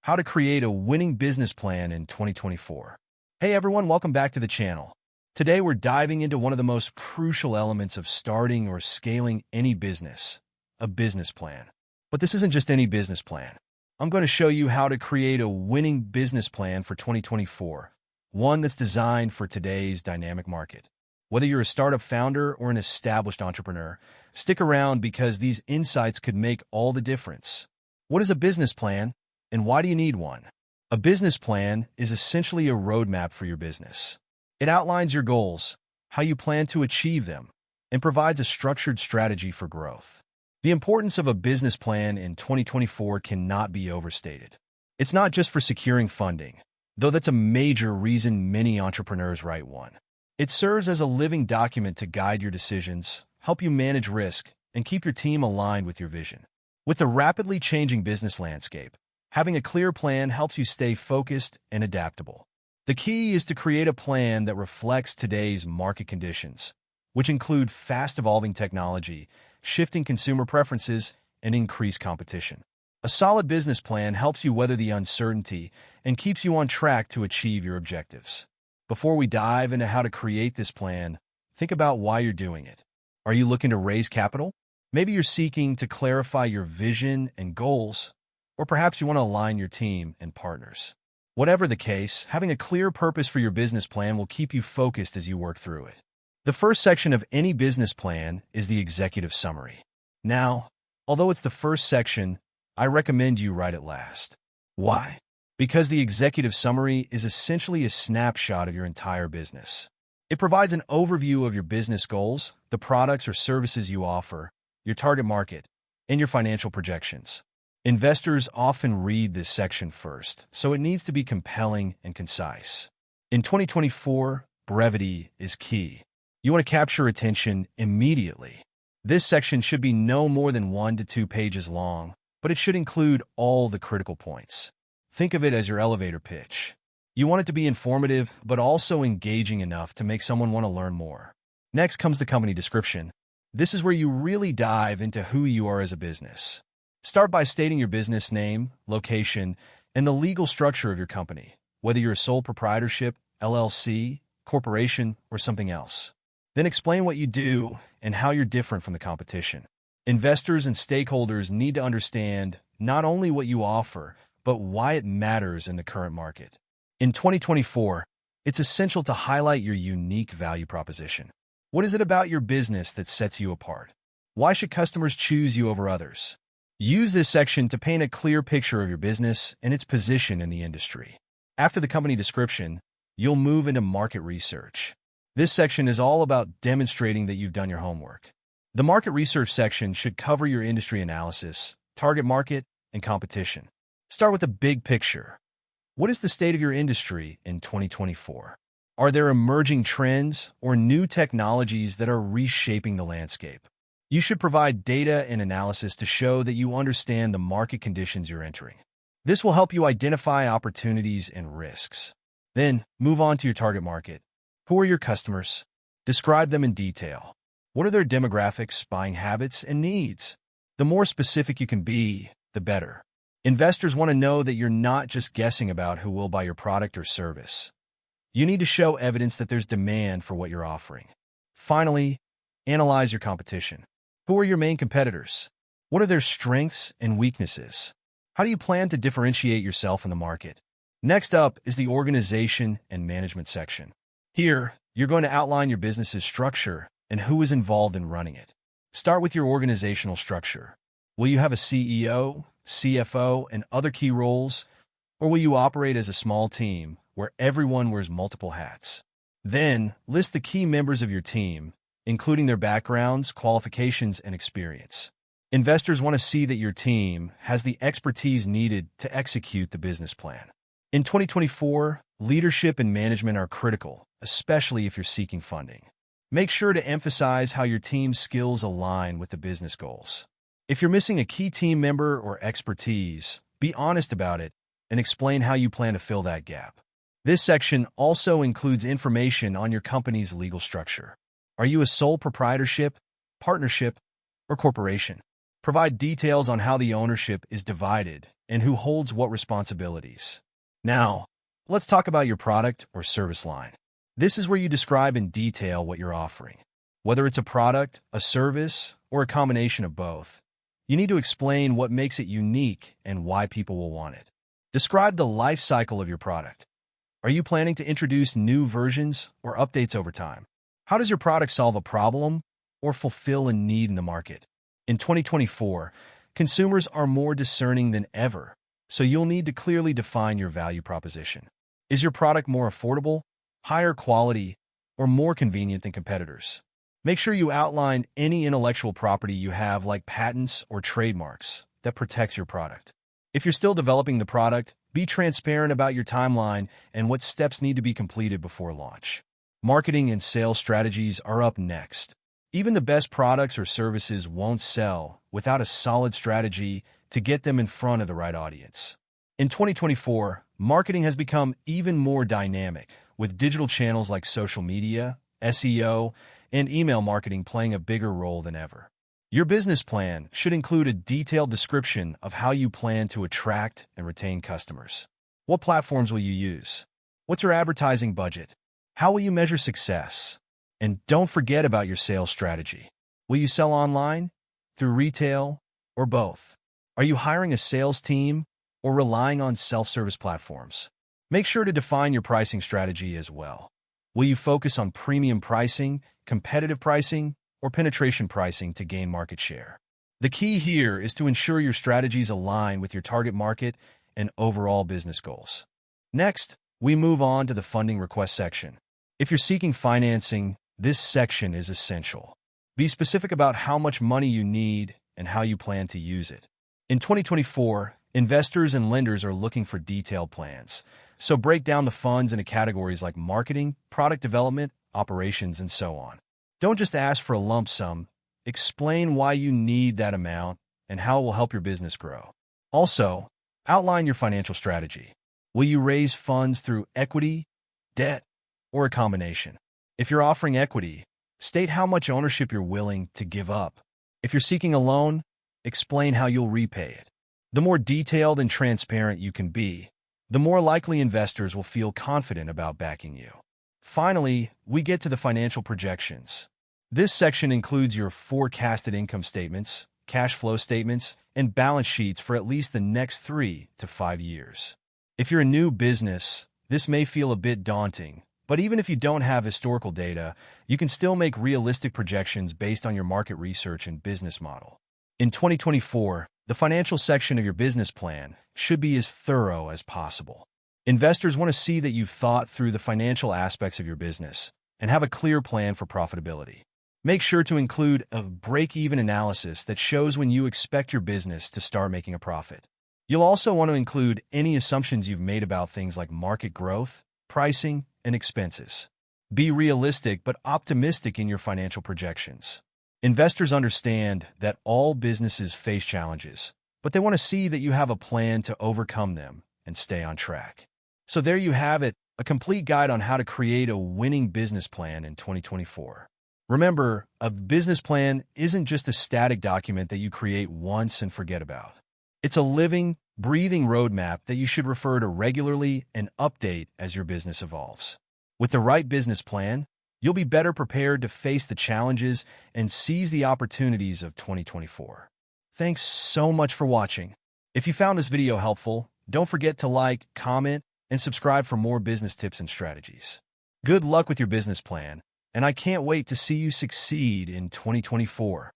How to create a winning business plan in 2024. Hey everyone, welcome back to the channel. Today we're diving into one of the most crucial elements of starting or scaling any business, a business plan. But this isn't just any business plan. I'm going to show you how to create a winning business plan for 2024, one that's designed for today's dynamic market. Whether you're a startup founder or an established entrepreneur, stick around because these insights could make all the difference. What is a business plan? And why do you need one? A business plan is essentially a roadmap for your business. It outlines your goals, how you plan to achieve them, and provides a structured strategy for growth. The importance of a business plan in 2024 cannot be overstated. It's not just for securing funding, though that's a major reason many entrepreneurs write one. It serves as a living document to guide your decisions, help you manage risk, and keep your team aligned with your vision. With the rapidly changing business landscape, having a clear plan helps you stay focused and adaptable. The key is to create a plan that reflects today's market conditions, which include fast-evolving technology, shifting consumer preferences, and increased competition. A solid business plan helps you weather the uncertainty and keeps you on track to achieve your objectives. Before we dive into how to create this plan, think about why you're doing it. Are you looking to raise capital? Maybe you're seeking to clarify your vision and goals, or perhaps you want to align your team and partners. Whatever the case, having a clear purpose for your business plan will keep you focused as you work through it. The first section of any business plan is the executive summary. Now, although it's the first section, I recommend you write it last. Why? Because the executive summary is essentially a snapshot of your entire business. It provides an overview of your business goals, the products or services you offer, your target market, and your financial projections. Investors often read this section first, so it needs to be compelling and concise. In 2024, brevity is key. You want to capture attention immediately. This section should be no more than 1 to 2 pages long, but it should include all the critical points. Think of it as your elevator pitch. You want it to be informative, but also engaging enough to make someone want to learn more. Next comes the company description. This is where you really dive into who you are as a business. Start by stating your business name, location, and the legal structure of your company, whether you're a sole proprietorship, LLC, corporation, or something else. Then explain what you do and how you're different from the competition. Investors and stakeholders need to understand not only what you offer, but why it matters in the current market. In 2024, it's essential to highlight your unique value proposition. What is it about your business that sets you apart? Why should customers choose you over others? Use this section to paint a clear picture of your business and its position in the industry. After the company description, you'll move into market research. This section is all about demonstrating that you've done your homework. The market research section should cover your industry analysis, target market, and competition. Start with the big picture. What is the state of your industry in 2024? Are there emerging trends or new technologies that are reshaping the landscape? You should provide data and analysis to show that you understand the market conditions you're entering. This will help you identify opportunities and risks. Then, move on to your target market. Who are your customers? Describe them in detail. What are their demographics, buying habits, and needs? The more specific you can be, the better. Investors want to know that you're not just guessing about who will buy your product or service. You need to show evidence that there's demand for what you're offering. Finally, analyze your competition. Who are your main competitors? What are their strengths and weaknesses? How do you plan to differentiate yourself in the market? Next up is the organization and management section. Here, you're going to outline your business's structure and who is involved in running it. Start with your organizational structure. Will you have a CEO, CFO, and other key roles, or will you operate as a small team where everyone wears multiple hats? Then, list the key members of your team, including their backgrounds, qualifications, and experience. Investors want to see that your team has the expertise needed to execute the business plan. In 2024, leadership and management are critical, especially if you're seeking funding. Make sure to emphasize how your team's skills align with the business goals. If you're missing a key team member or expertise, be honest about it and explain how you plan to fill that gap. This section also includes information on your company's legal structure. Are you a sole proprietorship, partnership, or corporation? Provide details on how the ownership is divided and who holds what responsibilities. Now, let's talk about your product or service line. This is where you describe in detail what you're offering. Whether it's a product, a service, or a combination of both, you need to explain what makes it unique and why people will want it. Describe the life cycle of your product. Are you planning to introduce new versions or updates over time? How does your product solve a problem or fulfill a need in the market? In 2024, consumers are more discerning than ever, so you'll need to clearly define your value proposition. Is your product more affordable, higher quality, or more convenient than competitors? Make sure you outline any intellectual property you have, like patents or trademarks, that protects your product. If you're still developing the product, be transparent about your timeline and what steps need to be completed before launch. Marketing and sales strategies are up next. Even the best products or services won't sell without a solid strategy to get them in front of the right audience. In 2024, marketing has become even more dynamic, with digital channels like social media, SEO, and email marketing playing a bigger role than ever. Your business plan should include a detailed description of how you plan to attract and retain customers. What platforms will you use? What's your advertising budget? How will you measure success? And don't forget about your sales strategy. Will you sell online, through retail, or both? Are you hiring a sales team or relying on self-service platforms? Make sure to define your pricing strategy as well. Will you focus on premium pricing, competitive pricing, or penetration pricing to gain market share? The key here is to ensure your strategies align with your target market and overall business goals. Next, we move on to the funding request section. If you're seeking financing, this section is essential. Be specific about how much money you need and how you plan to use it. In 2024, investors and lenders are looking for detailed plans, so break down the funds into categories like marketing, product development, operations, and so on. Don't just ask for a lump sum. Explain why you need that amount and how it will help your business grow. Also, outline your financial strategy. Will you raise funds through equity, debt, or a combination? If you're offering equity, state how much ownership you're willing to give up. If you're seeking a loan, explain how you'll repay it. The more detailed and transparent you can be, the more likely investors will feel confident about backing you. Finally, we get to the financial projections. This section includes your forecasted income statements, cash flow statements, and balance sheets for at least the next 3 to 5 years. If you're a new business, this may feel a bit daunting, but even if you don't have historical data, you can still make realistic projections based on your market research and business model. In 2024, the financial section of your business plan should be as thorough as possible. Investors want to see that you've thought through the financial aspects of your business and have a clear plan for profitability. Make sure to include a break-even analysis that shows when you expect your business to start making a profit. You'll also want to include any assumptions you've made about things like market growth, pricing, and expenses. Be realistic but optimistic in your financial projections. Investors understand that all businesses face challenges, but they want to see that you have a plan to overcome them and stay on track. So there you have it, a complete guide on how to create a winning business plan in 2024. Remember, a business plan isn't just a static document that you create once and forget about. It's a living, breathing roadmap that you should refer to regularly and update as your business evolves. With the right business plan, you'll be better prepared to face the challenges and seize the opportunities of 2024. Thanks so much for watching. If you found this video helpful, don't forget to like, comment, and subscribe for more business tips and strategies. Good luck with your business plan, and I can't wait to see you succeed in 2024.